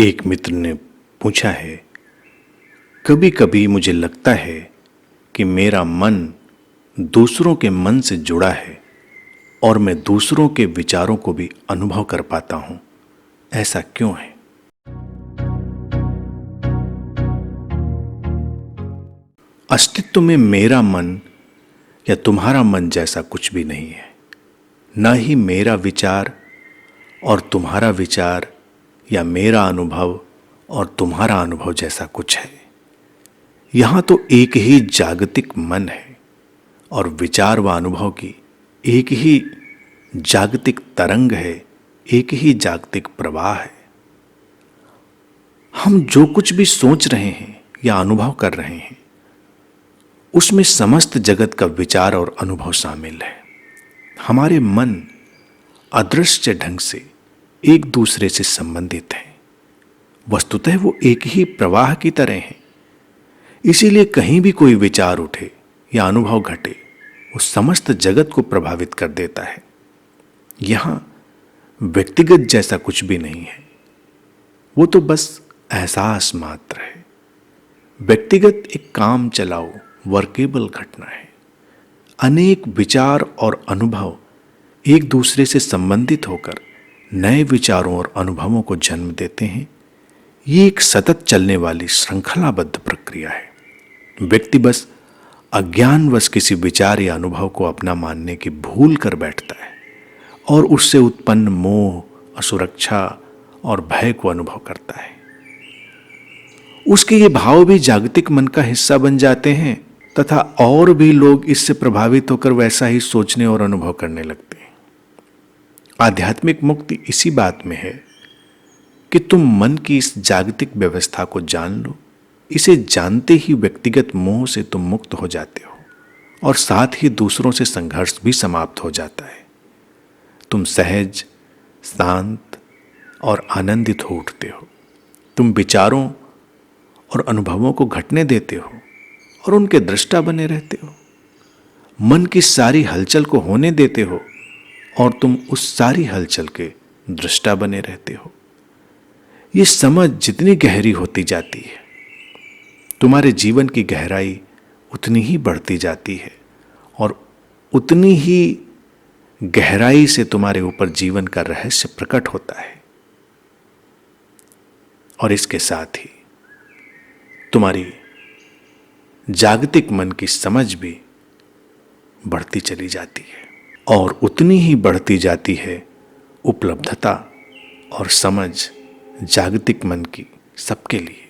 एक मित्र ने पूछा है, कभी कभी मुझे लगता है कि मेरा मन दूसरों के मन से जुड़ा है और मैं दूसरों के विचारों को भी अनुभव कर पाता हूं। ऐसा क्यों है? अस्तित्व में मेरा मन या तुम्हारा मन जैसा कुछ भी नहीं है। न ही मेरा विचार और तुम्हारा विचार या मेरा अनुभव और तुम्हारा अनुभव जैसा कुछ है। यहां तो एक ही जागतिक मन है और विचार व अनुभव की एक ही जागतिक तरंग है, एक ही जागतिक प्रवाह है। हम जो कुछ भी सोच रहे हैं या अनुभव कर रहे हैं, उसमें समस्त जगत का विचार और अनुभव शामिल है। हमारे मन अदृश्य ढंग से एक दूसरे से संबंधित हैं। वस्तुतः वो एक ही प्रवाह की तरह हैं। इसीलिए कहीं भी कोई विचार उठे या अनुभव घटे, वो समस्त जगत को प्रभावित कर देता है। यहां व्यक्तिगत जैसा कुछ भी नहीं है, वो तो बस एहसास मात्र है। व्यक्तिगत एक काम चलाओ वर्केबल घटना है। अनेक विचार और अनुभव एक दूसरे से संबंधित होकर नए विचारों और अनुभवों को जन्म देते हैं। ये एक सतत चलने वाली श्रृंखलाबद्ध प्रक्रिया है। व्यक्ति बस अज्ञानवश किसी विचार या अनुभव को अपना मानने की भूल कर बैठता है और उससे उत्पन्न मोह, असुरक्षा और भय को अनुभव करता है। उसके ये भाव भी जागतिक मन का हिस्सा बन जाते हैं तथा और भी लोग इससे प्रभावित होकर वैसा ही सोचने और अनुभव करने लगते हैं। आध्यात्मिक मुक्ति इसी बात में है कि तुम मन की इस जागतिक व्यवस्था को जान लो। इसे जानते ही व्यक्तिगत मोह से तुम मुक्त हो जाते हो और साथ ही दूसरों से संघर्ष भी समाप्त हो जाता है। तुम सहज, शांत और आनंदित हो उठते हो। तुम विचारों और अनुभवों को घटने देते हो और उनके दृष्टा बने रहते हो। मन की सारी हलचल को होने देते हो और तुम उस सारी हलचल के दृष्टा बने रहते हो। ये समझ जितनी गहरी होती जाती है, तुम्हारे जीवन की गहराई उतनी ही बढ़ती जाती है और उतनी ही गहराई से तुम्हारे ऊपर जीवन का रहस्य प्रकट होता है। और इसके साथ ही तुम्हारी जागतिक मन की समझ भी बढ़ती चली जाती है और उतनी ही बढ़ती जाती है उपलब्धता और समझ जागतिक मन की सबके लिए।